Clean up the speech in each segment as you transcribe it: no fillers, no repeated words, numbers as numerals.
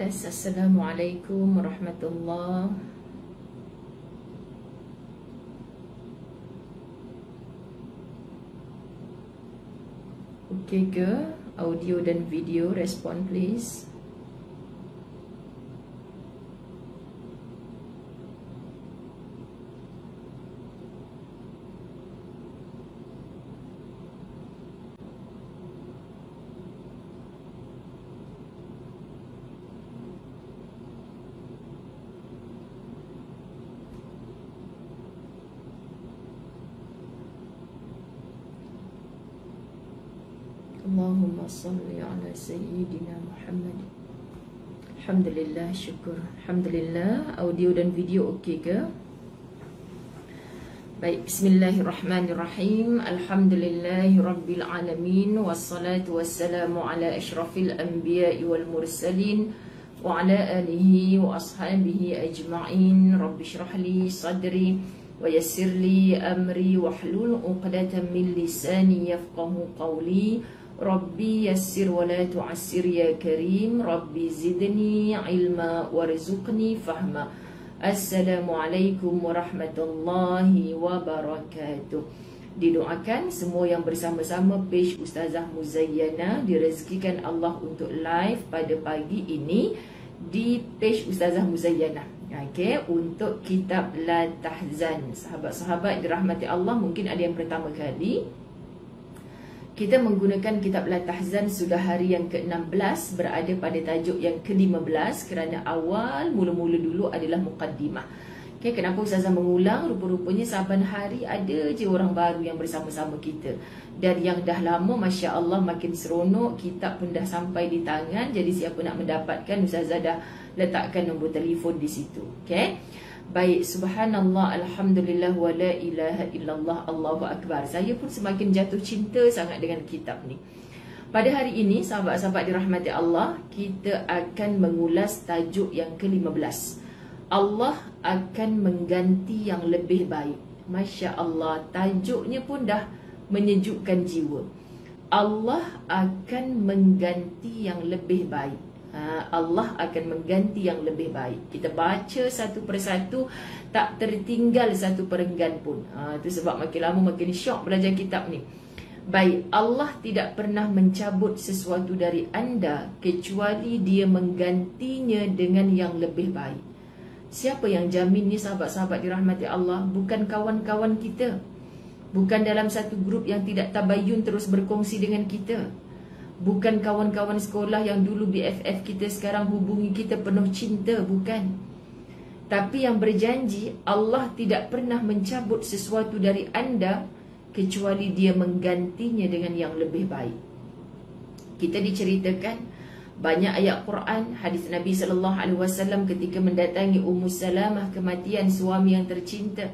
Tes, Assalamualaikum warahmatullahi. Okey ke? Audio dan video, respon please. Allahumma salli ala Sayyidina Muhammad. Alhamdulillah, syukur. Alhamdulillah, audio dan video okey ke? Baik, bismillahirrahmanirrahim. Alhamdulillahi rabbil alamin. Wassalatu wassalamu ala asyrafil anbiya'i wal mursalin wa ala alihi wa ashabihi ajma'in. Rabbi syrah li sadri wa yassir li amri wahlul 'uqdatam min lisani yafqahu qawli. Rabbi yassir wa la tu'assir ya karim. Rabbi zidni ilma warzuqni fahma. Assalamualaikum warahmatullahi wabarakatuh. Didoakan semua yang bersama-sama page Ustazah Muzayyana direzekikan Allah untuk live pada pagi ini di page Ustazah Muzayyana. Okey, untuk kitab La Tahzan. Sahabat-sahabat dirahmati Allah, mungkin ada yang pertama kali kita menggunakan kitab La Tahzan sudah hari yang ke-16, berada pada tajuk yang ke-15 kerana awal mula-mula dulu adalah muqaddimah. Okay, kenapa Ustazah mengulang? Rupa-rupanya saban hari ada je orang baru yang bersama-sama kita. Dan yang dah lama, Masya Allah, makin seronok, kitab pun dah sampai di tangan. Jadi siapa nak mendapatkan, Ustazah dah letakkan nombor telefon di situ. Okay. Baik, subhanallah, alhamdulillah, wa la ilaha illallah, Allahu akbar. Saya pun semakin jatuh cinta sangat dengan kitab ni. Pada hari ini, sahabat-sahabat dirahmati Allah, kita akan mengulas tajuk yang ke-15. Allah akan mengganti yang lebih baik. Masya Allah, tajuknya pun dah menyejukkan jiwa. Allah akan mengganti yang lebih baik. Allah akan mengganti yang lebih baik. Kita baca satu persatu, tak tertinggal satu perenggan pun. Itu sebab makin lama makin syok belajar kitab ni. Baik, Allah tidak pernah mencabut sesuatu dari anda kecuali dia menggantinya dengan yang lebih baik. Siapa yang jamin ni, sahabat-sahabat dirahmati Allah? Bukan kawan-kawan kita, bukan dalam satu grup yang tidak tabayun terus berkongsi dengan kita, bukan kawan-kawan sekolah yang dulu BFF kita sekarang hubungi kita penuh cinta, bukan. Tapi yang berjanji Allah tidak pernah mencabut sesuatu dari anda kecuali dia menggantinya dengan yang lebih baik. Kita diceritakan banyak ayat Quran, hadis Nabi SAW ketika mendatangi Ummu Salamah kematian suami yang tercinta.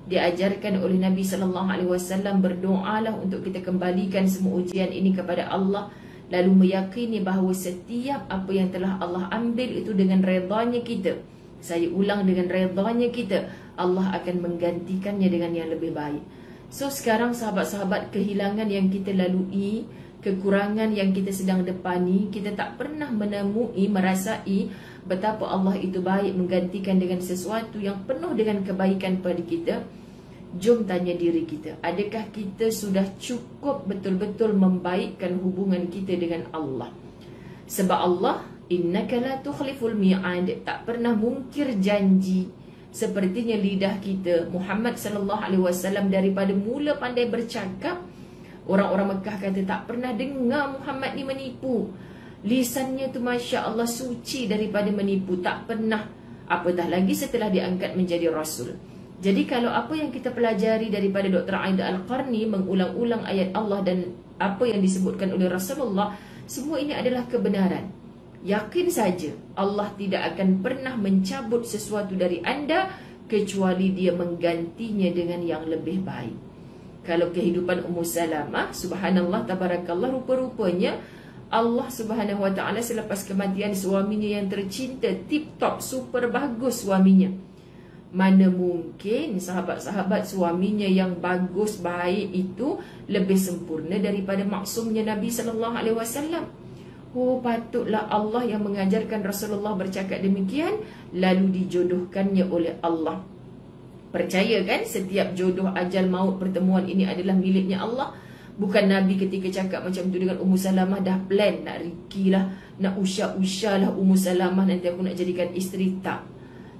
Diajarkan oleh Nabi SAW, berdoalah untuk kita kembalikan semua ujian ini kepada Allah, lalu meyakini bahawa setiap apa yang telah Allah ambil itu dengan redanya kita. Saya ulang, dengan redanya kita, Allah akan menggantikannya dengan yang lebih baik. So sekarang sahabat-sahabat, kehilangan yang kita lalui, kekurangan yang kita sedang depani, kita tak pernah menemui, merasai betapa Allah itu baik menggantikan dengan sesuatu yang penuh dengan kebaikan pada kita. Jom tanya diri kita, adakah kita sudah cukup betul-betul membaikkan hubungan kita dengan Allah? Sebab Allah, innaka la tukhliful mi'ad, tak pernah mungkir janji. Sepertinya lidah kita, Muhammad SAW daripada mula pandai bercakap, orang-orang Mekah kata tak pernah dengar Muhammad ni menipu. Lisannya tu Masya Allah suci daripada menipu, tak pernah. Apatah lagi setelah diangkat menjadi Rasul. Jadi kalau apa yang kita pelajari daripada Dr. Aida Al-Qarni, mengulang-ulang ayat Allah dan apa yang disebutkan oleh Rasulullah, semua ini adalah kebenaran. Yakin saja Allah tidak akan pernah mencabut sesuatu dari anda kecuali dia menggantinya dengan yang lebih baik. Kalau kehidupan Ummu Salamah, subhanallah, tabarakallah, rupa-rupanya Allah Subhanahu Wa Taala selepas kematian suaminya yang tercinta, tip-top, super bagus suaminya. Mana mungkin sahabat-sahabat suaminya yang bagus, baik itu lebih sempurna daripada maksumnya Nabi SAW. Oh, patutlah Allah yang mengajarkan Rasulullah bercakap demikian, lalu dijodohkannya oleh Allah. Percaya kan setiap jodoh, ajal, maut, pertemuan ini adalah miliknya Allah. Bukan Nabi ketika cakap macam tu dengan Ummu Salamah dah plan nak Riki lah, nak usha-usha lah Ummu Salamah, nanti aku nak jadikan isteri, tak.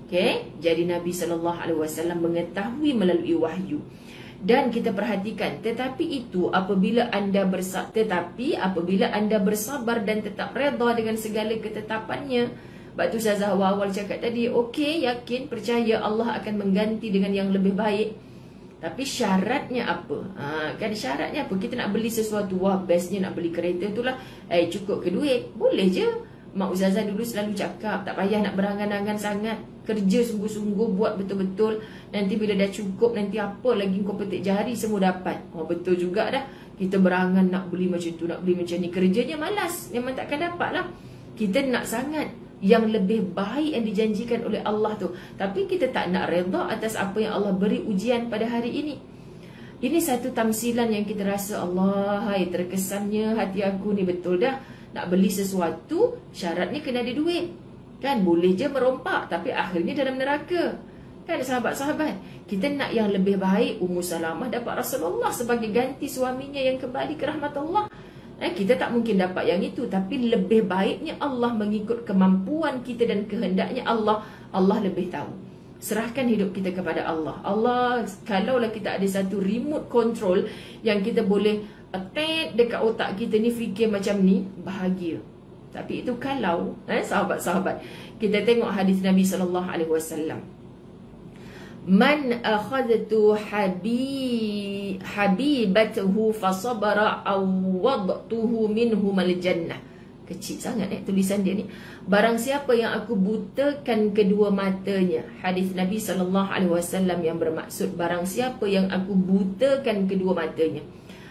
Okay? Jadi Nabi SAW mengetahui melalui wahyu. Dan kita perhatikan, tetapi apabila anda bersabar dan tetap redha dengan segala ketetapannya. Sebab tu Ustazah awal cakap tadi, okey, yakin, percaya Allah akan mengganti dengan yang lebih baik. Tapi syaratnya apa? Kan syaratnya apa? Kita nak beli sesuatu, wah bestnya nak beli kereta tu lah, cukup ke duit? Boleh je. Mak Ustazah dulu selalu cakap, tak payah nak berangan-angan sangat, kerja sungguh-sungguh, buat betul-betul. Nanti bila dah cukup, nanti apa lagi kau petik jari semua dapat. Oh, betul juga dah. Kita berangan nak beli macam tu, nak beli macam ni, kerjanya malas, memang takkan dapat lah. Kita nak sangat yang lebih baik yang dijanjikan oleh Allah tu, tapi kita tak nak redha atas apa yang Allah beri ujian pada hari ini. Ini satu tamsilan yang kita rasa, Allah, hai, terkesannya hati aku ni betul dah. Nak beli sesuatu, syaratnya kena ada duit. Kan boleh je merompak, tapi akhirnya dalam neraka. Kan sahabat-sahabat, kita nak yang lebih baik. Ummu Salamah dapat Rasulullah sebagai ganti suaminya yang kembali ke rahmat Allah. Kita tak mungkin dapat yang itu, tapi lebih baiknya Allah mengikut kemampuan kita dan kehendaknya Allah. Allah lebih tahu. Serahkan hidup kita kepada Allah. Allah, kalaulah kita ada satu remote control yang kita boleh attack dekat otak kita ni, fikir macam ni, bahagia. Tapi itu kalau sahabat-sahabat, kita tengok hadis Nabi SAW. Man akhadtu habibatuhu fasabara awwadtuhu minhum al-jannah. Kecil sangat tulisan dia ni. Barang siapa yang aku butakan kedua matanya. Hadis Nabi SAW yang bermaksud barang siapa yang aku butakan kedua matanya.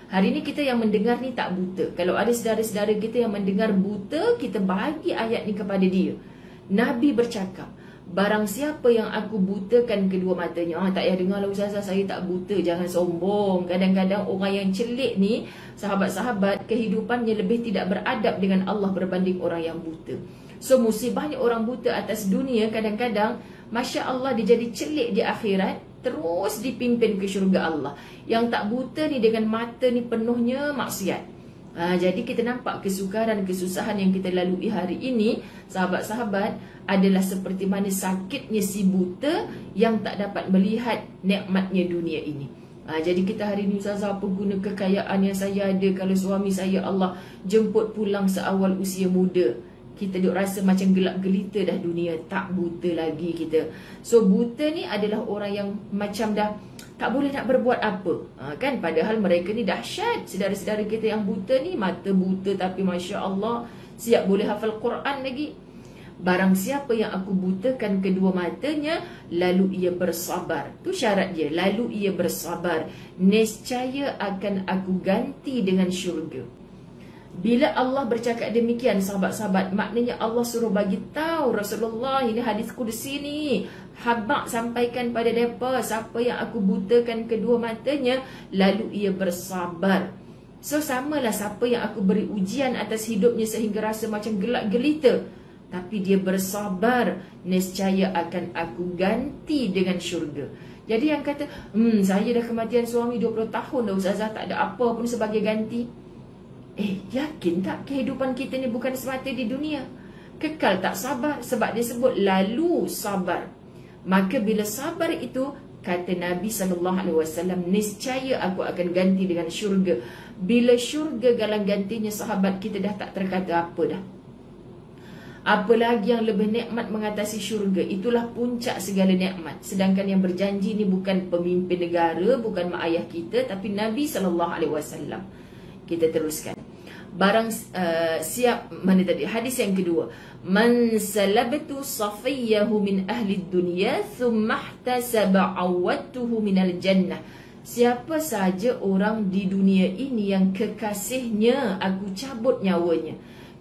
Hari ni kita yang mendengar ni tak buta. Kalau ada saudara-saudara kita yang mendengar buta, kita bahagi ayat ni kepada dia. Nabi bercakap, barang siapa yang aku butakan kedua matanya. Tak payah dengar lah Ustazah, saya tak buta. Jangan sombong. Kadang-kadang orang yang celik ni, sahabat-sahabat, kehidupannya lebih tidak beradab dengan Allah berbanding orang yang buta. So musibahnya orang buta atas dunia, kadang-kadang Masya Allah dia jadi celik di akhirat, terus dipimpin ke syurga Allah. Yang tak buta ni dengan mata ni penuhnya maksiat. Jadi kita nampak kesukaran, kesusahan yang kita lalui hari ini, sahabat-sahabat, adalah seperti mana sakitnya si buta yang tak dapat melihat nikmatnya dunia ini. Jadi kita hari ini, Ustazah, apa guna kekayaan yang saya ada kalau suami saya Allah jemput pulang seawal usia muda? Kita duk rasa macam gelap gelita dah dunia, tak buta lagi kita. So buta ni adalah orang yang macam dah tak boleh nak berbuat apa, kan? Padahal mereka ni dahsyat. Saudara-saudara kita yang buta ni, mata buta tapi Masya Allah siap boleh hafal Quran lagi. Barang siapa yang aku butakan kedua matanya, lalu ia bersabar. Tu syarat dia, lalu ia bersabar, nescaya akan aku ganti dengan syurga. Bila Allah bercakap demikian, sahabat-sahabat, maknanya Allah suruh bagi tahu Rasulullah, ini hadis Qudsi ni, habaq sampaikan pada mereka, siapa yang aku butakan kedua matanya, lalu ia bersabar. So samalah siapa yang aku beri ujian atas hidupnya sehingga rasa macam gelap gelita, tapi dia bersabar, nescaya akan aku ganti dengan syurga. Jadi yang kata, saya dah kematian suami 20 tahun dah Ustazah, tak ada apa pun sebagai ganti. Yakin tak kehidupan kita ni bukan semata di dunia? Kekal tak sabar, sebab dia sebut lalu sabar. Maka bila sabar itu, kata Nabi SAW, niscaya aku akan ganti dengan syurga. Bila syurga galang gantinya, sahabat, kita dah tak terkata apa dah. Apalagi yang lebih nikmat mengatasi syurga. Itulah puncak segala nikmat. Sedangkan yang berjanji ni bukan pemimpin negara, bukan mak ayah kita, tapi Nabi SAW. Kita teruskan. Barang siap, mana tadi hadis yang kedua, man salabtu safiyahu min ahli dunya thumma ihtasaba awatuhu minal jannah. Siapa saja orang di dunia ini yang kekasihnya aku cabut nyawanya,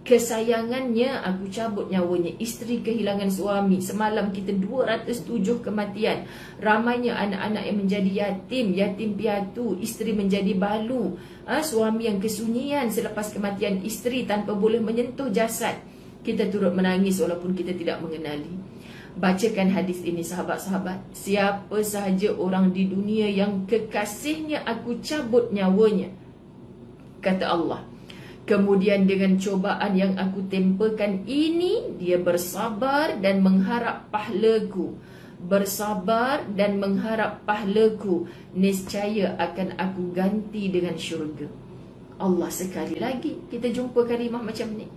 kesayangannya aku cabut nyawanya. Isteri kehilangan suami. Semalam kita 207 kematian. Ramainya anak-anak yang menjadi yatim, yatim piatu, isteri menjadi balu, suami yang kesunyian selepas kematian isteri tanpa boleh menyentuh jasad. Kita turut menangis walaupun kita tidak mengenali. Bacakan hadis ini sahabat-sahabat. Siapa sahaja orang di dunia yang kekasihnya aku cabut nyawanya, kata Allah, kemudian dengan cobaan yang aku tempakan ini, dia bersabar dan mengharap pahlaku. Bersabar dan mengharap pahlaku, niscaya akan aku ganti dengan syurga. Allah, sekali lagi kita jumpa kalimah macam ni.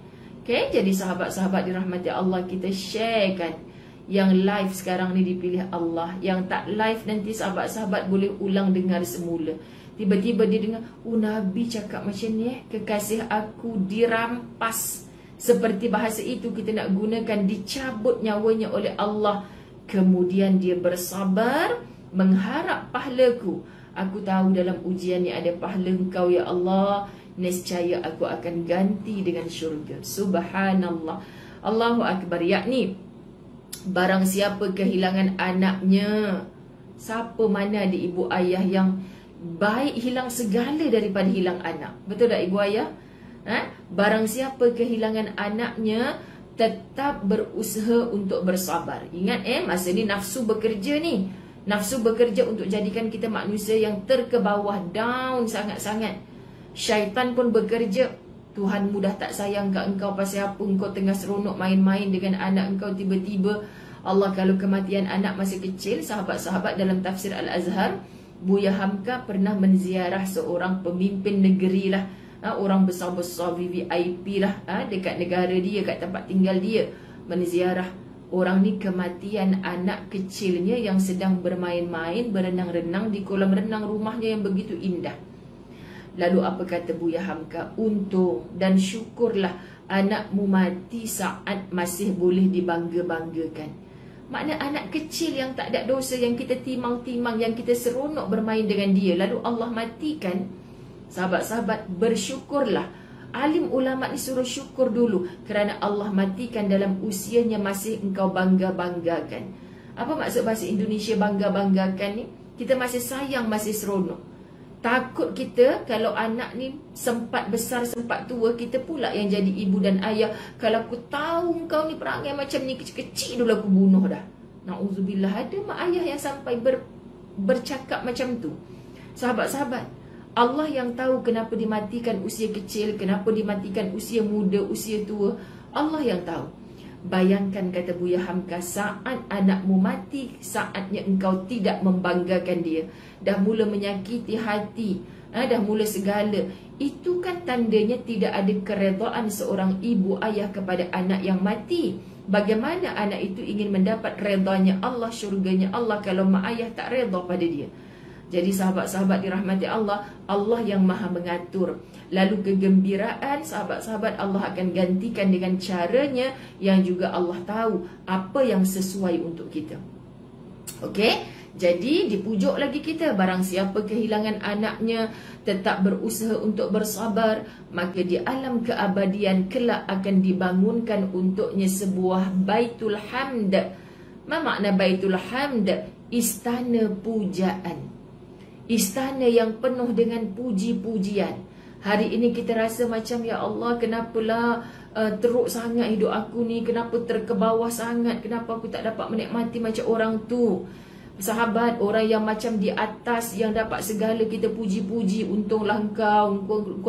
Okay, jadi sahabat-sahabat dirahmati Allah, kita sharekan. Yang live sekarang ni dipilih Allah. Yang tak live nanti sahabat-sahabat boleh ulang dengar semula. Tiba-tiba dia dengar, Nabi cakap macam ni, kekasih aku dirampas. Seperti bahasa itu kita nak gunakan, dicabut nyawanya oleh Allah. Kemudian dia bersabar, mengharap pahlaku. Aku tahu dalam ujian ni ada pahala engkau ya Allah, nescaya aku akan ganti dengan syurga. Subhanallah. Allahu Akbar. Yakni barang siapa kehilangan anaknya, siapa mana ada ibu ayah yang baik hilang segala daripada hilang anak. Betul tak ibu ayah? Barang siapa kehilangan anaknya, tetap berusaha untuk bersabar. Ingat masa ni nafsu bekerja ni. Nafsu bekerja untuk jadikan kita manusia yang terkebawah, down sangat-sangat. Syaitan pun bekerja. Tuhan mudah tak sayang kat engkau pasal apa? Engkau tengah seronok main-main dengan anak engkau, tiba-tiba Allah, kalau kematian anak masih kecil, sahabat-sahabat dalam tafsir Al-Azhar, Buya Hamka pernah menziarah seorang pemimpin negeri lah, orang besar-besar VVIP lah, dekat negara dia, kat tempat tinggal dia. Menziarah orang ni, kematian anak kecilnya yang sedang bermain-main, berenang-renang di kolam renang rumahnya yang begitu indah. Lalu apa kata Buya Hamka? Untung dan syukurlah anakmu mati saat masih boleh dibangga-banggakan. Makna anak kecil yang tak ada dosa, yang kita timang-timang, yang kita seronok bermain dengan dia, lalu Allah matikan. Sahabat-sahabat, bersyukurlah. Alim ulama ni suruh syukur dulu kerana Allah matikan dalam usianya masih engkau bangga-banggakan. Apa maksud bahasa Indonesia bangga-banggakan ni? Kita masih sayang, masih seronok. Takut kita kalau anak ni sempat besar, sempat tua, kita pula yang jadi ibu dan ayah. Kalau aku tahu kau ni perangai macam ni, kecil-kecil dulu aku bunuh dah. Na'udzubillah, ada mak ayah yang sampai bercakap macam tu. Sahabat-sahabat, Allah yang tahu kenapa dimatikan usia kecil, kenapa dimatikan usia muda, usia tua. Allah yang tahu. Bayangkan, kata Buya Hamka, saat anakmu mati, saatnya engkau tidak membanggakan dia, dah mula menyakiti hati, dah mula segala. Itu kan tandanya tidak ada keredaan seorang ibu ayah kepada anak yang mati. Bagaimana anak itu ingin mendapat redanya Allah, syurganya Allah, kalau mak ayah tak reda pada dia? Jadi sahabat-sahabat dirahmati Allah, Allah yang maha mengatur. Lalu kegembiraan sahabat-sahabat Allah akan gantikan dengan caranya yang juga Allah tahu apa yang sesuai untuk kita. Okey? Jadi dipujuk lagi kita, barang siapa kehilangan anaknya tetap berusaha untuk bersabar, maka di alam keabadian kelak akan dibangunkan untuknya sebuah Baitul Hamd. Apa makna Baitul Hamd? Istana pujaan. Istana yang penuh dengan puji-pujian. Hari ini kita rasa macam, ya Allah, kenapalah teruk sangat hidup aku ni, kenapa terkebawah sangat, kenapa aku tak dapat menikmati macam orang tu. Sahabat, orang yang macam di atas, yang dapat segala, kita puji-puji, untunglah engkau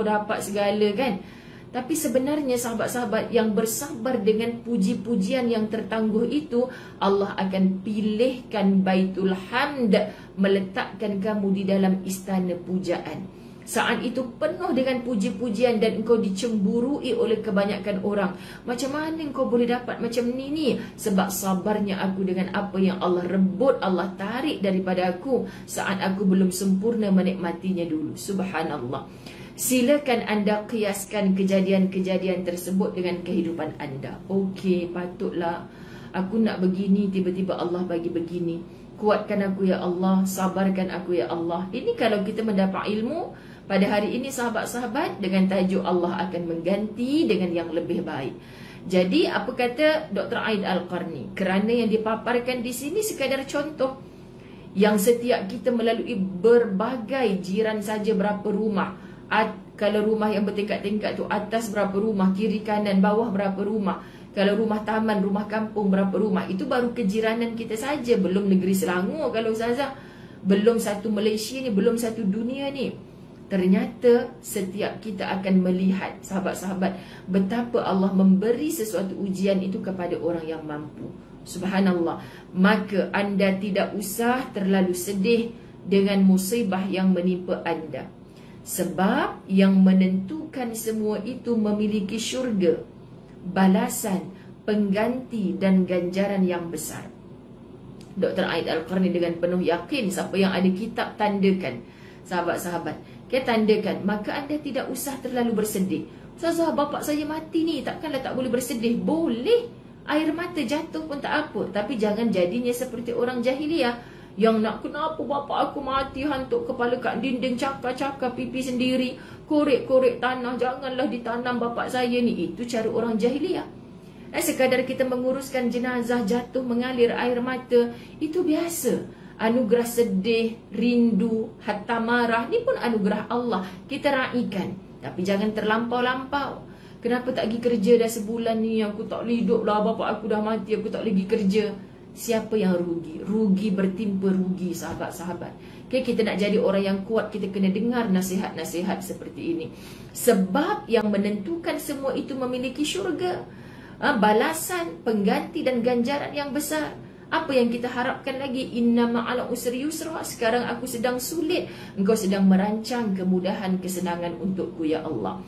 dapat segala kan. Tapi sebenarnya sahabat-sahabat, yang bersabar dengan puji-pujian yang tertangguh itu, Allah akan pilihkan Baitul Hamd, meletakkan kamu di dalam istana pujaan. Saat itu penuh dengan puji-pujian dan engkau dicemburui oleh kebanyakan orang. Macam mana engkau boleh dapat macam ni? Sebab sabarnya aku dengan apa yang Allah rebut, Allah tarik daripada aku saat aku belum sempurna menikmatinya dulu. Subhanallah. Silakan anda kiaskan kejadian-kejadian tersebut dengan kehidupan anda. Okey, patutlah aku nak begini, tiba-tiba Allah bagi begini. Kuatkan aku ya Allah, sabarkan aku ya Allah. Ini kalau kita mendapat ilmu, Pada hari ini sahabat-sahabat, dengan tajuk Allah akan mengganti dengan yang lebih baik. Jadi apa kata Dr. Aid Al-Qarni? Kerana yang dipaparkan di sini sekadar contoh yang setiap kita melalui berbagai jiran saja berapa rumah. Kalau rumah yang bertingkat-tingkat tu atas berapa rumah, kiri kanan bawah berapa rumah. Kalau rumah taman, rumah kampung berapa rumah. Itu baru kejiranan kita saja, belum negeri Selangor kalau Ustazah. Belum satu Malaysia ni, belum satu dunia ni. Ternyata setiap kita akan melihat, sahabat-sahabat, betapa Allah memberi sesuatu ujian itu kepada orang yang mampu. Subhanallah. Maka anda tidak usah terlalu sedih dengan musibah yang menimpa anda. Sebab yang menentukan semua itu memiliki syurga, balasan, pengganti dan ganjaran yang besar. Dr. Aid Al-Qarni dengan penuh yakin, siapa yang ada kitab tandakan, sahabat-sahabat, dia tandakan, maka anda tidak usah terlalu bersedih. Ustazah, bapak saya mati ni, takkanlah tak boleh bersedih? Boleh, air mata jatuh pun tak apa. Tapi jangan jadinya seperti orang jahiliah yang nak, kenapa bapak aku mati, hantuk kepala kat dinding, cakar-cakar pipi sendiri, korek-korek tanah, janganlah ditanam bapak saya ni. Itu cara orang jahiliah. Sekadar kita menguruskan jenazah, jatuh mengalir air mata, itu biasa. Anugerah sedih, rindu, hatta marah, ni pun anugerah Allah, kita raikan. Tapi jangan terlampau-lampau. Kenapa tak pergi kerja dah sebulan ni, aku tak boleh hidup lah, bapak aku dah mati, aku tak boleh pergi kerja. Siapa yang rugi? Rugi bertimpa rugi, sahabat-sahabat. Okay, kita nak jadi orang yang kuat, kita kena dengar nasihat-nasihat seperti ini. Sebab yang menentukan semua itu memiliki syurga, balasan, pengganti dan ganjaran yang besar. Apa yang kita harapkan lagi? Inna ma'al usri yusra. Sekarang aku sedang sulit, engkau sedang merancang kemudahan, kesenangan untukku ya Allah.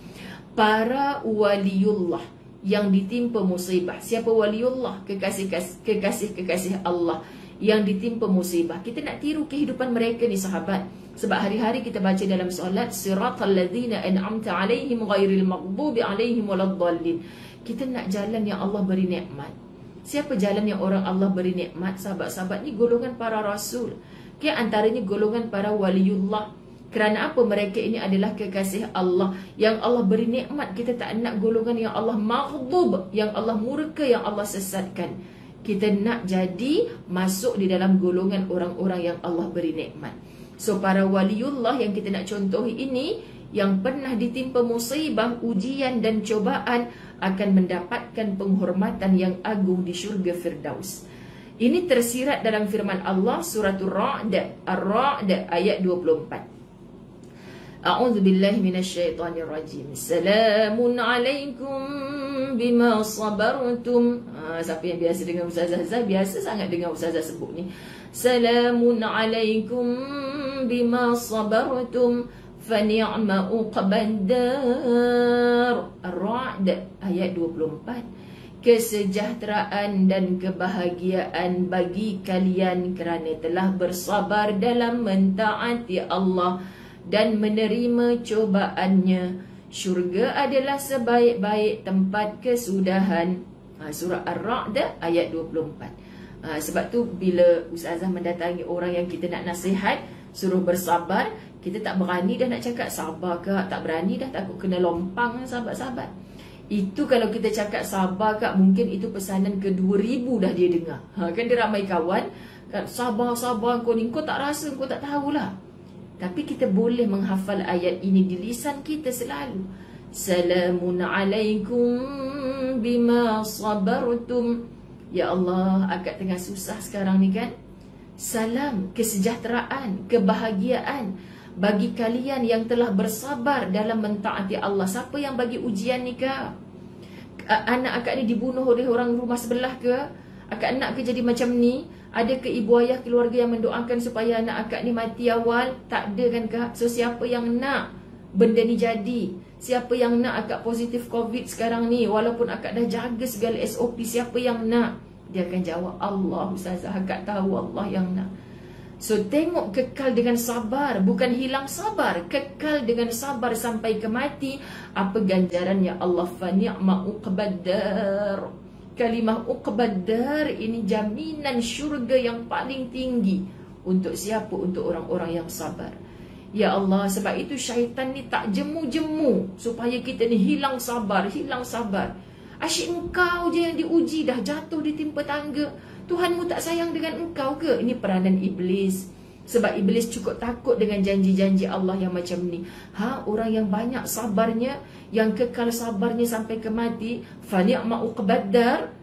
Para waliullah yang ditimpa musibah. Siapa waliullah? Kekasih-kekasih Allah yang ditimpa musibah. Kita nak tiru kehidupan mereka ni sahabat. Sebab hari-hari kita baca dalam solat, siratal ladzina an'amta alaihim ghairil maghdubi alaihim waladdallin. Kita nak jalan yang Allah beri nikmat. Siapa jalan yang orang Allah beri nikmat? Sahabat-sahabat ni golongan para rasul. Antaranya golongan para waliullah. Kerana apa? Mereka ini adalah kekasih Allah yang Allah beri nikmat. Kita tak nak golongan yang Allah maghdub, yang Allah murka, yang Allah sesatkan. Kita nak jadi masuk di dalam golongan orang-orang yang Allah beri nikmat. So para waliullah yang kita nak contohi ini, yang pernah ditimpa musibah, ujian dan cobaan, akan mendapatkan penghormatan yang agung di syurga Firdaus. Ini tersirat dalam firman Allah suratul Ra'd, Ar-Ra'd ayat 24. A'udzu billahi minasyaitonir rajim. Salamun alaikum bima sabartum. Siapa yang biasa dengar Ustazah Zah, biasa sangat dengar Ustazah sebut ni. Salamun alaikum bima sabartum fani'ma uqbadar. Ar-Ra'd ayat 24. Kesejahteraan dan kebahagiaan bagi kalian kerana telah bersabar dalam mentaati Allah dan menerima cobaannya. Syurga adalah sebaik-baik tempat kesudahan. Surah Ar-Ra'd ayat 24. Sebab tu bila Ustazah mendatangi orang yang kita nak nasihat, suruh bersabar, kita tak berani dah nak cakap sabar ke, tak berani dah, takut kena lompang sahabat-sahabat. Itu kalau kita cakap sabar kak, mungkin itu pesanan ke-2000 dah dia dengar. Kan dia ramai kawan, sabar-sabar kau ni, kau tak rasa, kau tak tahulah. Tapi kita boleh menghafal ayat ini di lisan kita selalu. Salamun alaikum bima sabartum. Ya Allah, akak tengah susah sekarang ni kan. Salam, kesejahteraan, kebahagiaan bagi kalian yang telah bersabar dalam mentaati Allah. Siapa yang bagi ujian ni kak? Anak akak ni dibunuh oleh orang rumah sebelah ke? Akak nak ke jadi macam ni? Ada ke ibu ayah keluarga yang mendoakan supaya anak akak ni mati awal? Tak ada kan kak? So siapa yang nak benda ni jadi? Siapa yang nak akak positif COVID sekarang ni? Walaupun akak dah jaga segala SOP, siapa yang nak? Dia akan jawab Allah. Ustazah, akak tahu Allah yang nak. So tengok, kekal dengan sabar, bukan hilang sabar, kekal dengan sabar sampai ke mati. Apa ganjarannya Allah? Fa ni'ma uqbadar. Kalimah uqbadar ini jaminan syurga yang paling tinggi. Untuk siapa? Untuk orang-orang yang sabar. Ya Allah, sebab itu syaitan ni tak jemu-jemu supaya kita ni hilang sabar, hilang sabar. Asyik engkau je yang diuji, dah jatuh ditimpa tangga. Tuhanmu tak sayang dengan engkau ke? Ini peranan iblis. Sebab iblis cukup takut dengan janji-janji Allah yang macam ni. Orang yang banyak sabarnya, yang kekal sabarnya sampai ke mati, fa ni'ma uqbaddar.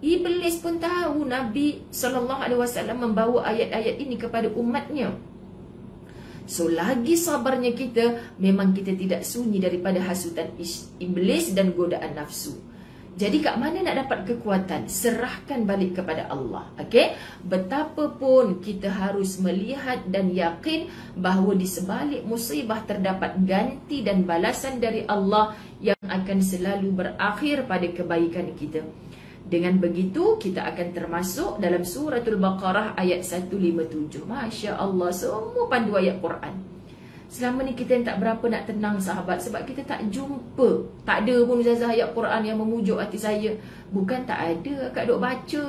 Iblis pun tahu Nabi SAW membawa ayat-ayat ini kepada umatnya. So lagi sabarnya kita, memang kita tidak sunyi daripada hasutan iblis dan godaan nafsu. Jadi kat mana nak dapat kekuatan? Serahkan balik kepada Allah. Okey? Betapapun kita harus melihat dan yakin bahawa di sebalik musibah terdapat ganti dan balasan dari Allah yang akan selalu berakhir pada kebaikan kita. Dengan begitu, kita akan termasuk dalam suratul Baqarah ayat 157. Masya Allah, semua pandu ayat Quran. Selama ni kita yang tak berapa nak tenang sahabat, sebab kita tak jumpa. Tak ada pun Ustazah ayat Quran yang memujuk hati saya. Bukan tak ada, akak duk baca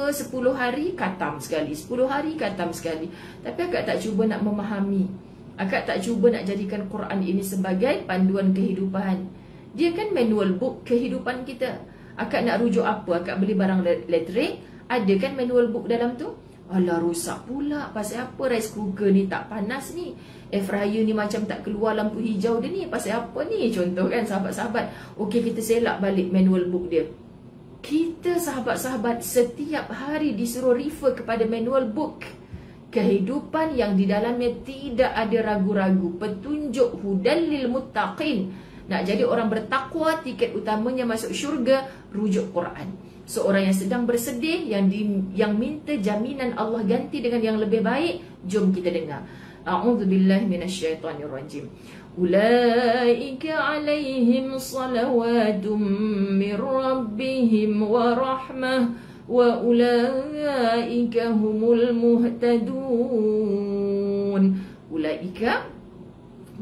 10 hari katam sekali, 10 hari katam sekali. Tapi akak tak cuba nak memahami. Akak tak cuba nak jadikan Quran ini sebagai panduan kehidupan. Dia kan manual book kehidupan kita. Akak nak rujuk apa? Akak beli barang elektrik, ada kan manual book dalam tu? Alah, rosak pula. Pasal apa rice cooker ni tak panas ni? Air fryer ni macam tak keluar lampu hijau dia ni. Pasal apa ni? Contoh kan sahabat-sahabat. Okey, kita selak balik manual book dia. Kita sahabat-sahabat setiap hari disuruh refer kepada manual book kehidupan yang di dalamnya tidak ada ragu-ragu. Petunjuk hudan lil muttaqin. Nak jadi orang bertakwa, tiket utamanya masuk syurga, rujuk Quran. Seorang yang sedang bersedih, yang minta jaminan Allah ganti dengan yang lebih baik, jom kita dengar. A'udzubillahi minasyaitonirrajim. Ulaika alaihim salawatum mir rabbihim wa rahmah wa ulaika humul muhtadun. Ulaika,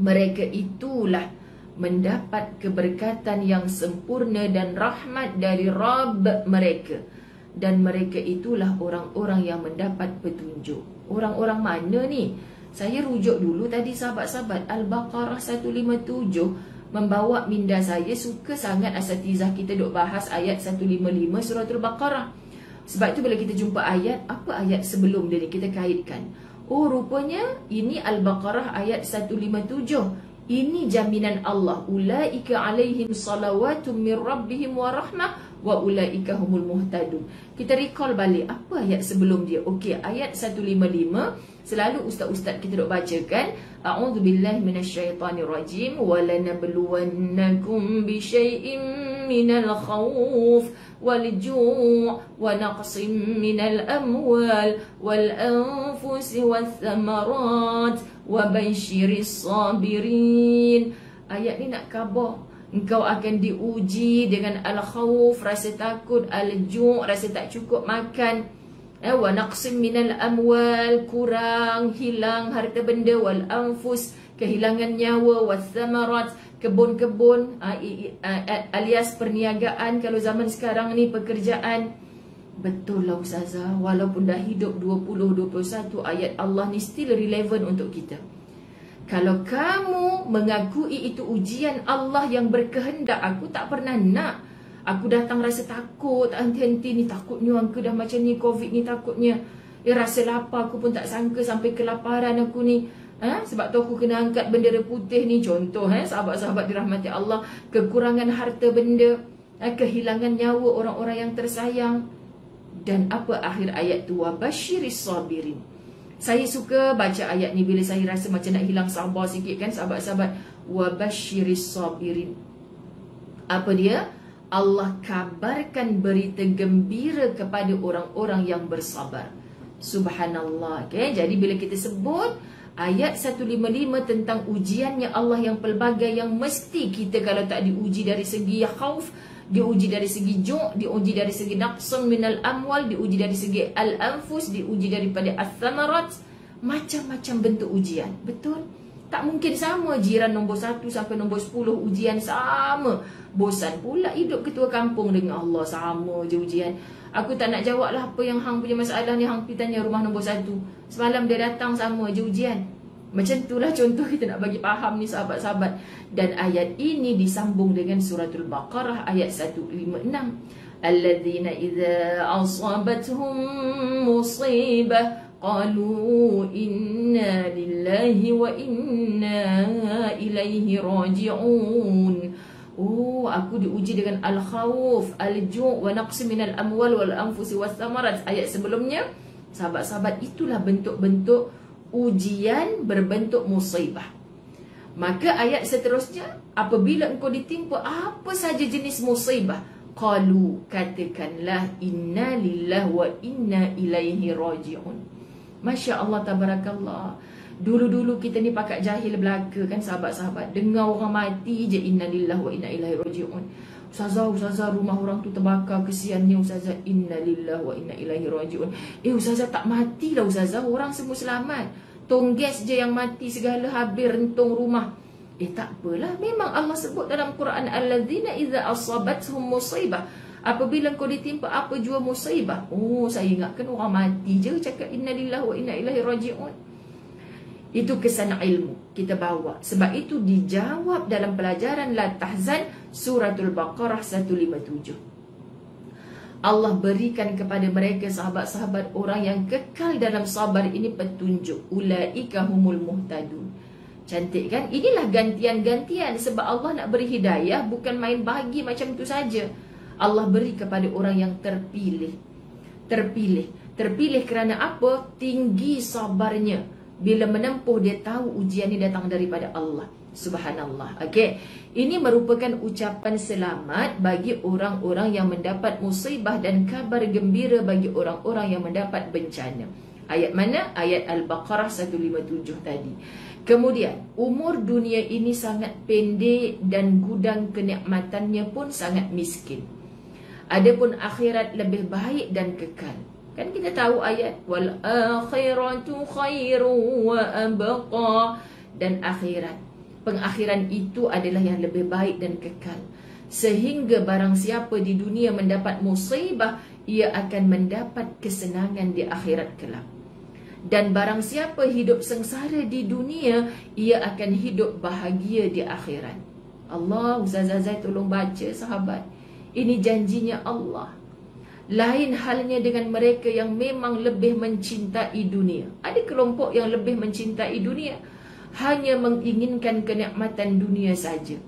mereka itulah mendapat keberkatan yang sempurna dan rahmat dari Rabb mereka. Dan mereka itulah orang-orang yang mendapat petunjuk. Orang-orang mana ni? Saya rujuk dulu tadi sahabat-sahabat. Al-Baqarah 157 membawa minda saya. Suka sangat asatizah kita duk bahas ayat 155 suratul Baqarah. Sebab tu bila kita jumpa ayat, apa ayat sebelum dia ni kita kaitkan. Oh, rupanya ini Al-Baqarah ayat 157. Ini jaminan Allah. Ulaika alaihim salawatum mir rabbihim wa rahmah wa ulaika humul muhtadun. Kita recall balik apa ayat sebelum dia. Okey, ayat 155 selalu ustaz-ustaz kita duk bacakan. A'udzubillahi minasyaitonirrajim. Wa lanabluwannakum bi syai'in minal khawf wal ju' wa naqsim minal amwal wal anfusi wath thamarat wa basyiris sabirin. Ayat ni nak khabar engkau akan diuji dengan al-khawf, rasa takut, al-ju', rasa tak cukup makan, wa naqsim minal amwal, kurang, hilang harta benda, wal anfus, kehilangan nyawa, wath thamarat, kebun-kebun, alias perniagaan kalau zaman sekarang ni, pekerjaan. Betul lah Ustazah, walaupun dah hidup 2021, ayat Allah ni still relevant untuk kita. Kalau kamu mengakui itu ujian Allah yang berkehendak, aku tak pernah nak. Aku datang rasa takut, henti-henti ni takutnya, angka dah macam ni, COVID ni takutnya. Rasa lapar, aku pun tak sangka sampai kelaparan aku ni. Sebab tu aku kena angkat bendera putih ni. Contoh sahabat-sahabat dirahmati Allah, kekurangan harta benda, kehilangan nyawa orang-orang yang tersayang. Dan apa akhir ayat tu? Wabasyiris sabirin. Saya suka baca ayat ni bila saya rasa macam nak hilang sabar sikit kan sahabat-sahabat. Wabasyiris sabirin. Apa dia? Allah kabarkan berita gembira kepada orang-orang yang bersabar. Subhanallah. Okay? Jadi bila kita sebut ayat 155 tentang ujiannya Allah yang pelbagai, yang mesti kita kalau tak diuji dari segi khauf, diuji dari segi ju', diuji dari segi naqsun minal amwal, diuji dari segi al-anfus, diuji daripada ath-thamarat, macam-macam bentuk ujian. Betul? Tak mungkin sama jiran nombor 1 sampai nombor 10 ujian sama. Bosan pula hidup ketua kampung dengan Allah, sama je ujian. Aku tak nak jawab lah apa yang hang punya masalah ni. Hang pergi tanya rumah nombor 1. Semalam dia datang, sama je ujian. Macam itulah contoh kita nak bagi faham ni sahabat-sahabat. Dan ayat ini disambung dengan suratul Baqarah ayat 156. Alladzina idza asabatuhum musibah qalu inna lillahi wa inna ilaihi raji'un. Oh, aku diuji dengan al-khawf, al-ju' wa naqsi minal amwal wal anfusi was thamarat. Ayat sebelumnya, sahabat-sahabat, itulah bentuk-bentuk ujian berbentuk musibah. Maka ayat seterusnya, apabila engkau ditimpa apa saja jenis musibah, qalu, katakanlah inna lillahi wa inna ilaihi raji'un. Masya Allah, tabarakallah. Dulu-dulu kita ni pakat jahil belaka kan sahabat-sahabat. Dengar orang mati je inna lillahi wa inna ilaihi raji'un. Ustazah, rumah orang tu terbakar, kesiannya ustazah, inna lillahi wa inna ilaihi raji'un. Ustazah, tak matilah ustazah, orang semua selamat. Tong gas je yang mati, segala habis rentung rumah. Tak apalah, memang Allah sebut dalam Quran, alladzina idza asabathum musibah, apabila kau ditimpa apa jua musibah. Saya ingatkan orang mati je cakap inna lillahi wa inna ilaihi raji'un. Itu kesan ilmu kita bawa. Sebab itu dijawab dalam pelajaran La Tahzan suratul Baqarah 157. Allah berikan kepada mereka sahabat-sahabat orang yang kekal dalam sabar ini petunjuk. Ulaika humul muhtadun. Cantik kan? Inilah gantian-gantian. Sebab Allah nak beri hidayah bukan main bagi macam tu saja. Allah beri kepada orang yang terpilih. Terpilih kerana apa? Tinggi sabarnya. Bila menempuh, dia tahu ujian ini datang daripada Allah. Subhanallah. Okey. Ini merupakan ucapan selamat bagi orang-orang yang mendapat musibah dan kabar gembira bagi orang-orang yang mendapat bencana. Ayat mana? Ayat Al-Baqarah 157 tadi. Kemudian, umur dunia ini sangat pendek dan gudang kenikmatannya pun sangat miskin. Adapun akhirat lebih baik dan kekal. Kan kita tahu ayat wal akhiratu khairu wa abqa, dan akhirat, pengakhiran itu adalah yang lebih baik dan kekal. Sehingga barang siapa di dunia mendapat musibah, ia akan mendapat kesenangan di akhirat kelak. Dan barang siapa hidup sengsara di dunia, ia akan hidup bahagia di akhirat. Allah, Ustazah Zai tolong baca sahabat. Ini janjinya Allah. Lain halnya dengan mereka yang memang lebih mencintai dunia. Ada kelompok yang lebih mencintai dunia, hanya menginginkan kenikmatan dunia saja.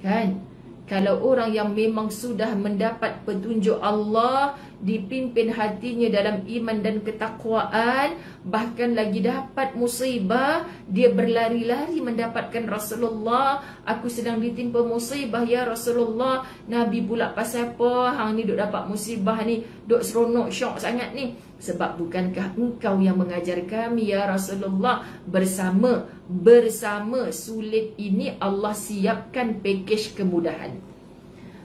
Kan? Kalau orang yang memang sudah mendapat petunjuk Allah, dipimpin hatinya dalam iman dan ketakwaan, bahkan lagi dapat musibah, dia berlari-lari mendapatkan Rasulullah. Aku sedang ditimpa musibah ya Rasulullah. Nabi pula pasal apa? Hang ni duk dapat musibah ni, duk seronok syok sangat ni. Sebab bukankah engkau yang mengajar kami ya Rasulullah? Bersama sulit ini Allah siapkan pakej kemudahan.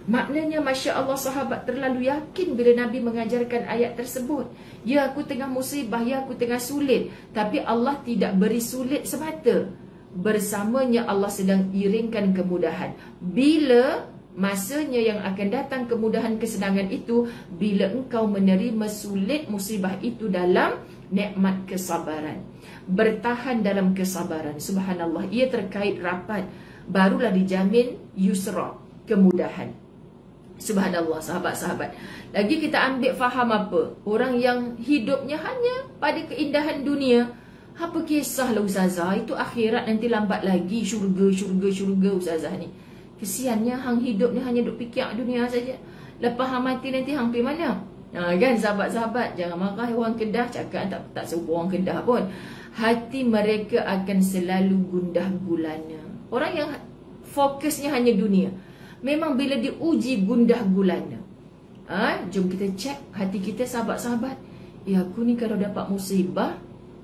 Maknanya Masya Allah, sahabat terlalu yakin bila Nabi mengajarkan ayat tersebut. Ya, aku tengah musibah, ya, aku tengah sulit. Tapi Allah tidak beri sulit semata. Bersamanya Allah sedang iringkan kemudahan. Bila masanya yang akan datang kemudahan kesenangan itu, bila engkau menerima sulit musibah itu dalam nikmat kesabaran. Bertahan dalam kesabaran. Subhanallah, ia terkait rapat. Barulah dijamin yusra, kemudahan. Subhanallah, sahabat-sahabat. Lagi kita ambil faham apa? Orang yang hidupnya hanya pada keindahan dunia. Apa kisahlah Ustazah? Itu akhirat nanti lambat lagi. Syurga Ustazah ni. Kesiannya hang hidupnya hanya duk fikir dunia saja. Lepas hang mati nanti hang pergi mana? Kan sahabat-sahabat, jangan marah orang Kedah cakap tak serupa orang Kedah pun. Hati mereka akan selalu gundah gulana. Orang yang fokusnya hanya dunia, memang bila diuji gundah gulana. Jom kita cek hati kita sahabat-sahabat. Aku ni kalau dapat musibah,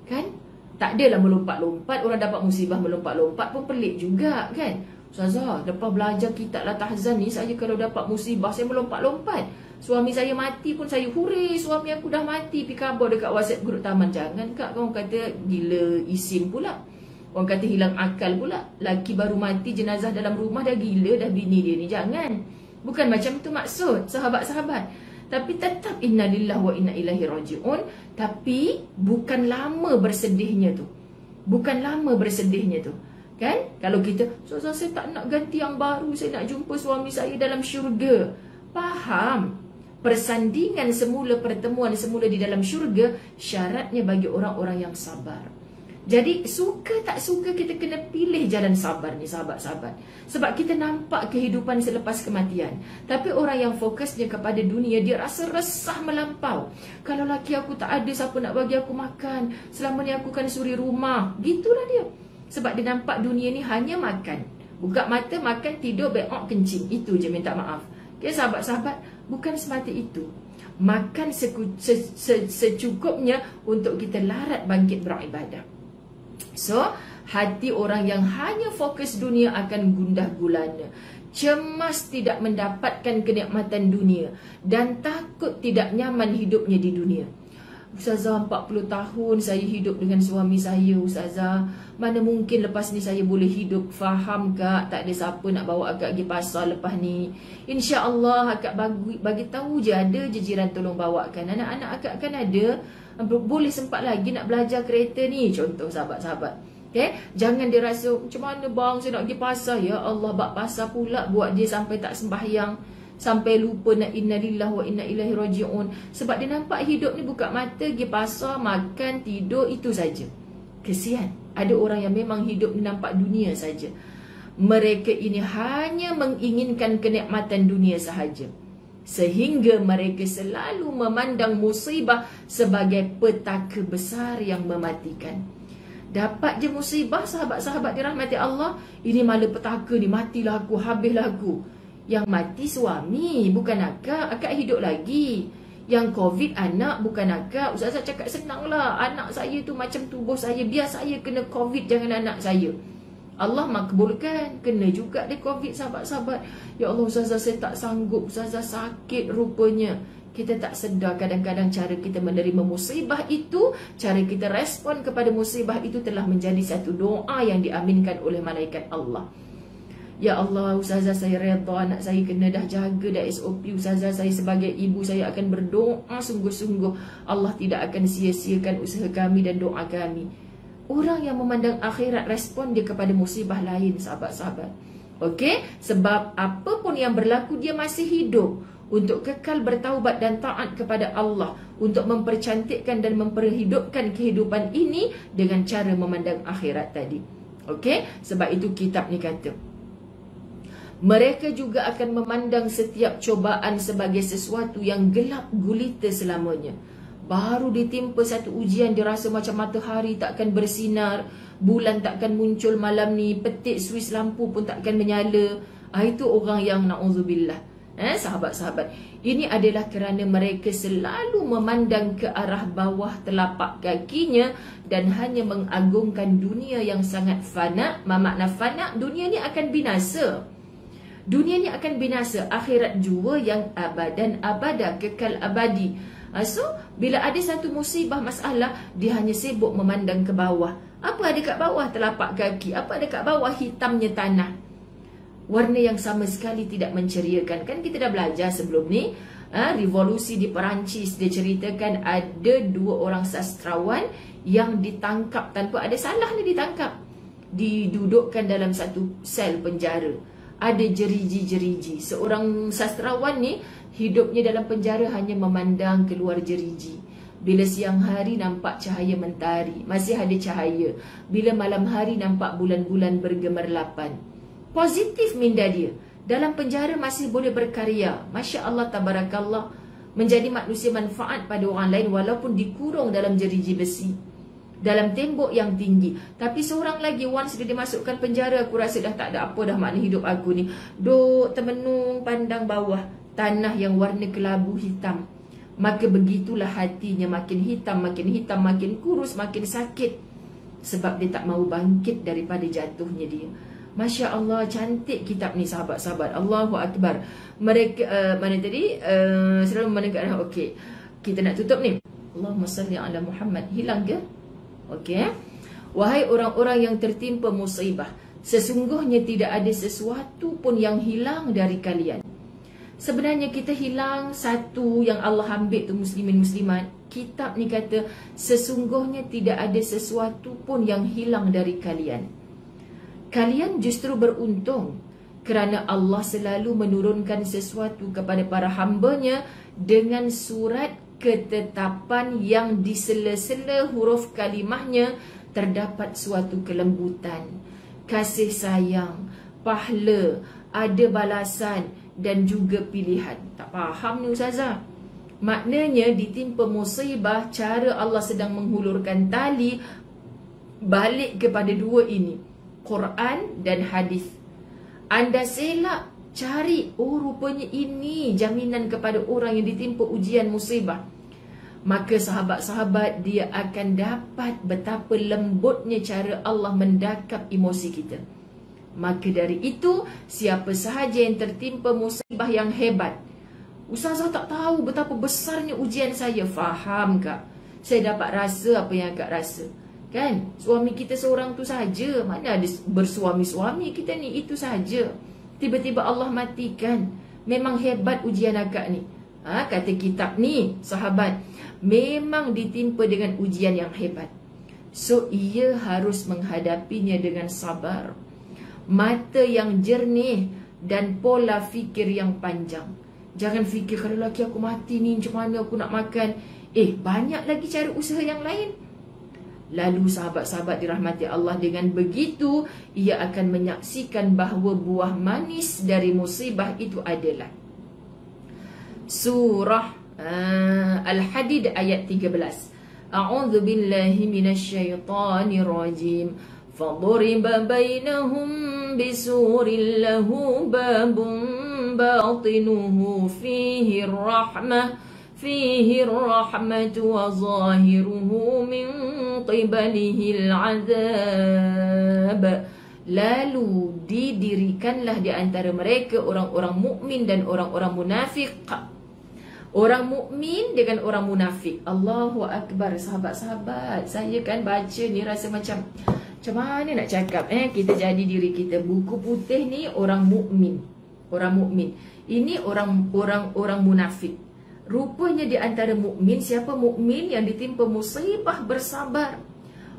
kan, tak adalah melompat-lompat. Orang dapat musibah melompat-lompat pun pelik juga kan. Ustazah, lepas belajar kitab La Tahzan ni, saya kalau dapat musibah saya melompat-lompat. Suami saya mati pun saya hurray, suami aku dah mati, pergi khabar dekat WhatsApp grup taman. Jangan kak, orang kata gila isim pula. Orang kata hilang akal pula. Laki baru mati, jenazah dalam rumah dah gila dah bini dia ni. Jangan. Bukan macam tu maksud sahabat-sahabat. Tapi tetap inna lillahi wa inna ilaihi raji'un. Tapi bukan lama bersedihnya tu. Bukan lama bersedihnya tu. Kan? Kalau kita, Ustazah saya tak nak ganti yang baru, saya nak jumpa suami saya dalam syurga. Faham? Persandingan semula, pertemuan semula di dalam syurga, syaratnya bagi orang-orang yang sabar. Jadi suka tak suka kita kena pilih jalan sabar ni sahabat-sahabat. Sebab kita nampak kehidupan selepas kematian. Tapi orang yang fokusnya kepada dunia, dia rasa resah melampau. Kalau laki aku tak ada, siapa nak bagi aku makan? Selama ni aku kan suri rumah. Gitulah dia. Sebab dia nampak dunia ni hanya makan. Buka mata, makan, tidur, beok, kencing. Itu je, minta maaf. Okay, sahabat-sahabat, bukan semata itu. Makan secukupnya untuk kita larat bangkit beribadah. So, hati orang yang hanya fokus dunia akan gundah gulana, cemas tidak mendapatkan kenikmatan dunia, dan takut tidak nyaman hidupnya di dunia. Ustazah, 40 tahun saya hidup dengan suami saya, Ustazah. Mana mungkin lepas ni saya boleh hidup? Faham kak, tak ada siapa nak bawa akak pergi pasar lepas ni. InsyaAllah akak bagi tahu je, ada je jiran tolong bawakan. Anak-anak akak kan ada, boleh sempat lagi nak belajar kereta ni. Contoh sahabat-sahabat. Okay? Jangan dia rasa, macam mana bang saya nak pergi pasar? Ya Allah, bak pasar pula buat dia sampai tak sembahyang, sampai lupa nak innalillah wa inna ilaihi raji'un. Sebab dia nampak hidup ni buka mata, pergi pasar, makan, tidur, itu saja. Kesian. Ada orang yang memang hidup ni nampak dunia saja. Mereka ini hanya menginginkan kenikmatan dunia sahaja. Sehingga mereka selalu memandang musibah sebagai petaka besar yang mematikan. Dapat je musibah, sahabat-sahabat dirahmati Allah, ini malapetaka ni, matilah aku, habislah aku. Yang mati suami, bukan akak, akak hidup lagi. Yang COVID anak, bukan akak. Ustazah cakap senanglah, anak saya tu macam tubuh saya, biar saya kena COVID, jangan anak saya. Allah makbulkan, kena juga dia COVID, sahabat-sahabat. Ya Allah, Ustazah saya tak sanggup, Ustazah sakit rupanya. Kita tak sedar kadang-kadang cara kita menerima musibah itu, cara kita respon kepada musibah itu telah menjadi satu doa yang diaminkan oleh malaikat Allah. Ya Allah, Ustazah saya redha anak saya kena dah jaga dah SOP. Ustazah saya sebagai ibu, saya akan berdoa sungguh-sungguh. Allah tidak akan sia-siakan usaha kami dan doa kami. Orang yang memandang akhirat, respon dia kepada musibah lain, sahabat-sahabat. Okey? Sebab apapun yang berlaku, dia masih hidup untuk kekal bertaubat dan taat kepada Allah, untuk mempercantikkan dan memperhidupkan kehidupan ini dengan cara memandang akhirat tadi. Okey? Sebab itu kitab ni kata, mereka juga akan memandang setiap cobaan sebagai sesuatu yang gelap gulita selamanya. Baru ditimpa satu ujian, dia rasa macam matahari takkan bersinar, bulan takkan muncul malam ni, petik suis lampu pun takkan menyala. Itu orang yang na'udzubillah. Sahabat-sahabat, ini adalah kerana mereka selalu memandang ke arah bawah telapak kakinya dan hanya mengagungkan dunia yang sangat fana. Makna fana, dunia ni akan binasa. Dunia ni akan binasa, akhirat jua yang abadan abada, kekal abadi. So, bila ada satu musibah, masalah, dia hanya sibuk memandang ke bawah. Apa ada kat bawah telapak kaki? Apa ada kat bawah hitamnya tanah? Warna yang sama sekali tidak menceriakan. Kan kita dah belajar sebelum ni, revolusi di Perancis, dia ceritakan ada 2 orang sastrawan yang ditangkap tanpa ada salah, dia ditangkap, didudukkan dalam satu sel penjara. Ada jeriji-jeriji. Seorang sastrawan ni hidupnya dalam penjara hanya memandang keluar jeriji. Bila siang hari nampak cahaya mentari, masih ada cahaya. Bila malam hari nampak bulan-bulan bergemerlapan. Positif minda dia. Dalam penjara masih boleh berkarya. Masya Allah, tabarakallah. Menjadi manusia manfaat pada orang lain walaupun dikurung dalam jeriji besi, dalam tembok yang tinggi. Tapi seorang lagi, once dia dimasukkan penjara, aku rasa dah tak ada apa dah makna hidup aku ni. Duk termenung pandang bawah, tanah yang warna kelabu hitam. Maka begitulah hatinya, makin hitam, makin kurus, makin sakit. Sebab dia tak mahu bangkit daripada jatuhnya dia. Masya Allah, cantik kitab ni sahabat-sahabat. Allahu Akbar. Mereka, mana tadi? Selalu memandang, okey, kita nak tutup ni. Allahumma salli ala Muhammad. Hilang ke? Okey. Wahai orang-orang yang tertimpa musibah, sesungguhnya tidak ada sesuatu pun yang hilang dari kalian. Sebenarnya kita hilang satu yang Allah ambil tu muslimin muslimat. Kitab ni kata sesungguhnya tidak ada sesuatu pun yang hilang dari kalian. Kalian justru beruntung kerana Allah selalu menurunkan sesuatu kepada para hamba-Nya dengan surat ketetapan yang di sela-sela huruf kalimahnya terdapat suatu kelembutan, kasih sayang, pahala, ada balasan dan juga pilihan. Tak faham ni Ustazah. Maknanya ditimpa musibah, cara Allah sedang menghulurkan tali balik kepada dua ini, Quran dan hadis. Anda selak cari, oh rupanya ini jaminan kepada orang yang ditimpa ujian musibah. Maka sahabat-sahabat, dia akan dapat betapa lembutnya cara Allah mendakap emosi kita. Maka dari itu, siapa sahaja yang tertimpa musibah yang hebat, Ustazah tak tahu betapa besarnya ujian saya. Faham kak? Saya dapat rasa apa yang akak rasa. Kan? Suami kita seorang tu saja. Mana ada bersuami-suami kita ni, itu saja. Tiba-tiba Allah matikan. Memang hebat ujian akak ni. Kata kitab ni, sahabat, memang ditimpa dengan ujian yang hebat. So, ia harus menghadapinya dengan sabar, mata yang jernih dan pola fikir yang panjang. Jangan fikir kalau laki aku mati ni macam mana aku nak makan. Banyak lagi cara usaha yang lain. Lalu sahabat-sahabat dirahmati Allah, dengan begitu ia akan menyaksikan bahawa buah manis dari musibah itu adalah Surah Al-Hadid ayat 13. A'udzu billahi minasyaitonir rajim. Faduriba bainahum bisurin lahu babun batinuhu fihi rahmatu wa zahiruhu min qibalihi al-'adzab. Lalu didirikanlah di antara mereka orang-orang mukmin dan orang-orang munafik. Orang mukmin dengan orang munafik. Allahu Akbar. Sahabat-sahabat, saya kan baca ni rasa macam mana nak cakap, kita jadi diri kita. Buku putih ni orang mukmin. Orang mukmin. Ini orang munafik. Rupanya di antara mukmin, siapa mukmin yang ditimpa musibah bersabar.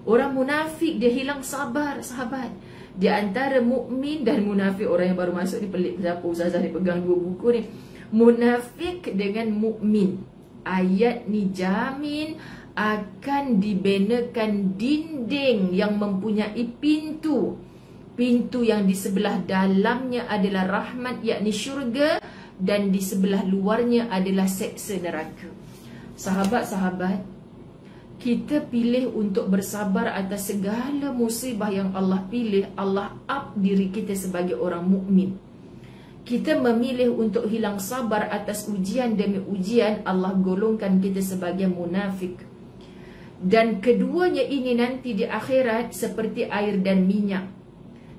Orang munafik dia hilang sabar, sahabat. Di antara mukmin dan munafik, orang yang baru masuk ni pelik siapa Ustazah ni pegang dua buku ni. Munafik dengan mukmin. Ayat ni jamin akan dibenakan dinding yang mempunyai pintu. Pintu yang di sebelah dalamnya adalah rahmat, yakni syurga, dan di sebelah luarnya adalah seksa neraka. Sahabat-sahabat, kita pilih untuk bersabar atas segala musibah yang Allah pilih. Allah up diri kita sebagai orang mukmin. Kita memilih untuk hilang sabar atas ujian demi ujian, Allah golongkan kita sebagai munafik. Dan keduanya ini nanti di akhirat seperti air dan minyak.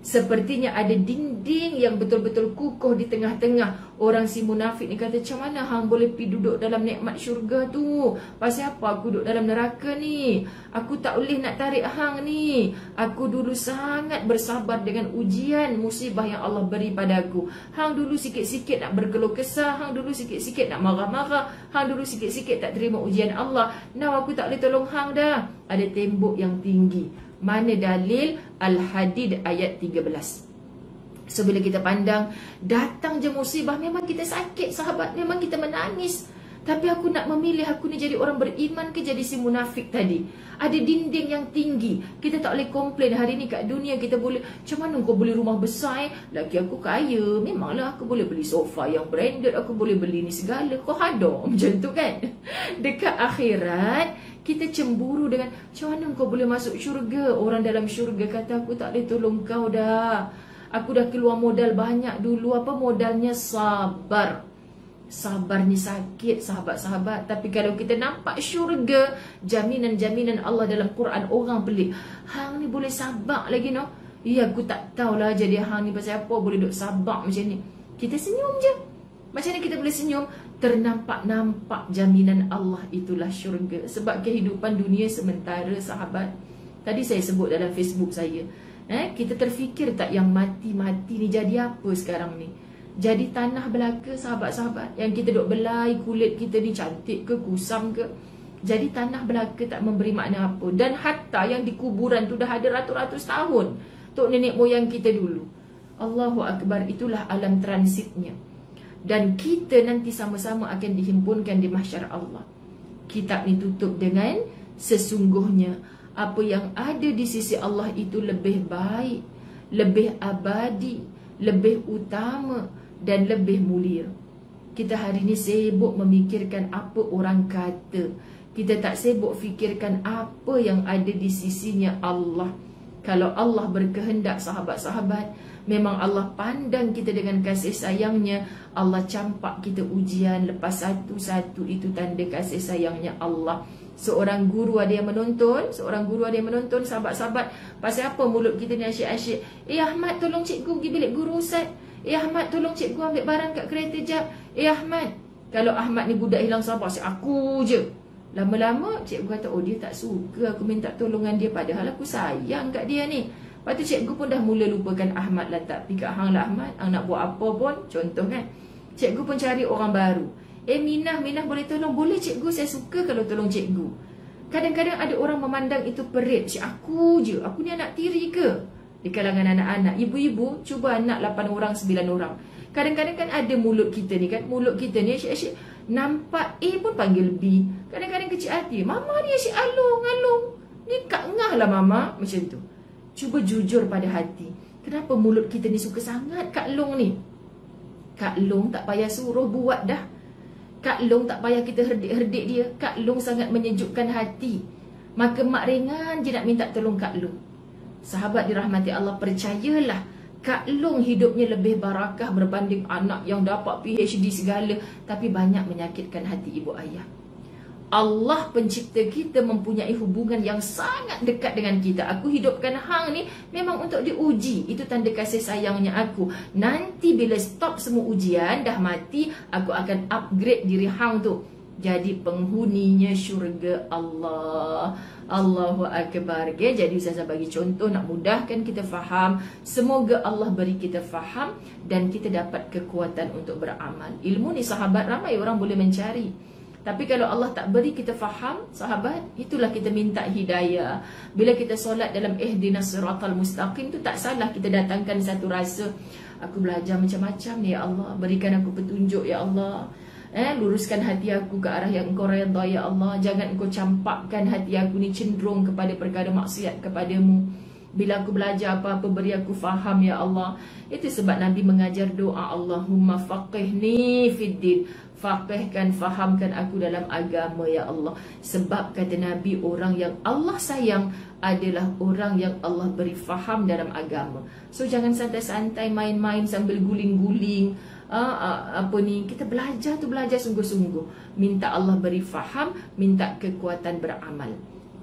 Sepertinya ada dinding yang betul-betul kukuh di tengah-tengah. Orang si munafik ni kata, macam mana hang boleh pergi duduk dalam nikmat syurga tu? Pasal apa aku duduk dalam neraka ni? Aku tak boleh nak tarik hang ni. Aku dulu sangat bersabar dengan ujian musibah yang Allah beri padaku. Hang dulu sikit-sikit nak berkeluh kesah. Hang dulu sikit-sikit nak marah-marah. Hang dulu sikit-sikit tak terima ujian Allah. Now aku tak boleh tolong hang dah. Ada tembok yang tinggi. Mana dalil? Al-Hadid ayat 13. So bila kita pandang datang je musibah, memang kita sakit sahabat, memang kita menangis. Tapi aku nak memilih aku ni jadi orang beriman ke jadi si munafik tadi. Ada dinding yang tinggi. Kita tak boleh komplain hari ni kat dunia kita boleh, macam mana kau beli rumah besar laki aku kaya, memanglah aku boleh beli sofa yang branded, aku boleh beli ni segala. Kau ada macam tu kan? Dekat akhirat kita cemburu dengan, macam mana kau boleh masuk syurga? Orang dalam syurga kata, aku tak boleh tolong kau dah. Aku dah keluar modal banyak dulu. Apa modalnya? Sabar. Sabar ni sakit sahabat-sahabat. Tapi kalau kita nampak syurga, jaminan-jaminan Allah dalam Quran, orang pelik, hang ni boleh sabar lagi no? Ya, aku tak tahulah jadi hang ni pasal apa boleh duk sabar macam ni. Kita senyum je. Macam mana kita boleh senyum? Ternampak-nampak jaminan Allah, itulah syurga. Sebab kehidupan dunia sementara sahabat. Tadi saya sebut dalam Facebook saya, kita terfikir tak yang mati-mati ni jadi apa sekarang ni? Jadi tanah belaka sahabat-sahabat, yang kita duk belai kulit kita ni cantik ke, kusam ke. Jadi tanah belaka tak memberi makna apa. Dan hatta yang di kuburan tu dah ada ratus-ratus tahun, tok nenek moyang kita dulu. Allahu Akbar, itulah alam transitnya. Dan kita nanti sama-sama akan dihimpunkan di mahsyar Allah. Kitab ni tutup dengan sesungguhnya apa yang ada di sisi Allah itu lebih baik, lebih abadi, lebih utama dan lebih mulia. Kita hari ini sibuk memikirkan apa orang kata. Kita tak sibuk fikirkan apa yang ada di sisinya Allah. Kalau Allah berkehendak sahabat-sahabat, memang Allah pandang kita dengan kasih sayangnya. Allah campak kita ujian lepas satu-satu, itu tanda kasih sayangnya Allah. Seorang guru ada yang menonton, sahabat-sahabat, pasal apa mulut kita ni asyik-asyik. Ahmad, tolong cikgu pergi bilik guru Ustaz. Ahmad, tolong cikgu ambil barang kat kereta jap. Ahmad. Kalau Ahmad ni budak hilang sabar, aku je. Lama-lama cikgu kata, oh dia tak suka aku minta tolongan dia, padahal aku sayang kat dia ni. Lepas tu cikgu pun dah mula lupakan Ahmad lah, tak pergi kat hang lah Ahmad. Hang nak buat apa pun, contoh kan, cikgu pun cari orang baru. Minah boleh tolong? Boleh cikgu, saya suka kalau tolong cikgu. Kadang-kadang ada orang memandang itu perit. Aku je, aku ni anak tiri ke? Di kalangan anak-anak, ibu-ibu cuba anak 8 orang, 9 orang. Kadang-kadang kan ada mulut kita ni kan, mulut kita ni asyik-asyik nampak A pun panggil B. Kadang-kadang kecil hati, mama ni asyik alung. Ni Kak Ngah lah mama, macam tu. Cuba jujur pada hati, kenapa mulut kita ni suka sangat Kak Long ni? Kak Long tak payah suruh buat dah. Kak Long tak payah kita herdik-herdik dia. Kak Long sangat menyejukkan hati. Maka mak ringan je nak minta tolong Kak Long. Sahabat dirahmati Allah, percayalah, Kak Long hidupnya lebih barakah berbanding anak yang dapat PhD segala, tapi banyak menyakitkan hati ibu ayah. Allah pencipta kita mempunyai hubungan yang sangat dekat dengan kita. Aku hidupkan hang ni memang untuk diuji. Itu tanda kasih sayangnya aku. Nanti bila stop semua ujian, dah mati, aku akan upgrade diri hang tu jadi penghuninya syurga Allah. Allahu Akbar. Okay? Jadi Ustazah bagi contoh nak mudahkan kita faham. Semoga Allah beri kita faham dan kita dapat kekuatan untuk beramal. Ilmu ni sahabat, ramai orang boleh mencari, tapi kalau Allah tak beri kita faham, sahabat, itulah kita minta hidayah. Bila kita solat dalam ihdinas siratal mustaqim tu, tak salah kita datangkan satu rasa, aku belajar macam-macam ni ya Allah, berikan aku petunjuk ya Allah. Luruskan hati aku ke arah yang Engkau redha ya Allah. Jangan Engkau campakkan hati aku ni cenderung kepada perkara maksiat kepadamu. Bila aku belajar apa-apa, beri aku faham ya Allah. Itu sebab Nabi mengajar doa, Allahumma faqihni fiddin. Faqihkan, fahamkan aku dalam agama ya Allah. Sebab kata Nabi, orang yang Allah sayang adalah orang yang Allah beri faham dalam agama. So jangan santai-santai main-main sambil guling-guling. Kita belajar tu belajar sungguh-sungguh. Minta Allah beri faham, minta kekuatan beramal.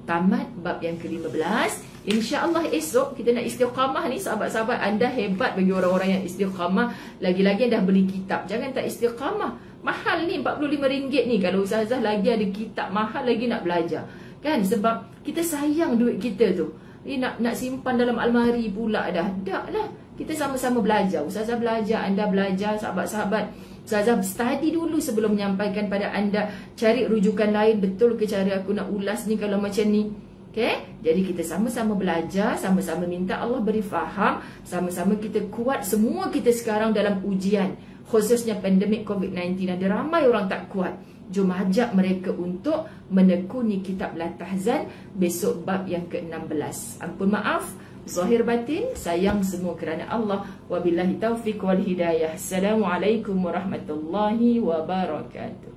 Tamat bab yang ke-15. InsyaAllah esok kita nak istiqamah ni. Sahabat-sahabat, anda hebat bagi orang-orang yang istiqamah. Lagi-lagi anda beli kitab, jangan tak istiqamah. Mahal ni, RM45 ni. Kalau Ustazah lagi ada kitab mahal lagi nak belajar kan, sebab kita sayang duit kita tu. Nak simpan dalam almari pula dah. Tak lah, kita sama-sama belajar. Ustazah belajar, anda belajar, sahabat-sahabat. Ustazah study dulu sebelum menyampaikan pada anda. Cari rujukan lain, betul ke cara aku nak ulas ni kalau macam ni. Okay? Jadi kita sama-sama belajar, sama-sama minta Allah beri faham, sama-sama kita kuat. Semua kita sekarang dalam ujian, khususnya pandemik COVID-19. Ada ramai orang tak kuat. Jom ajak mereka untuk menekuni kitab La Tahzan. Besok bab yang ke-16. Ampun maaf, zahir batin, sayang semua kerana Allah. Wabillahi taufiq wal hidayah. Assalamualaikum warahmatullahi wabarakatuh.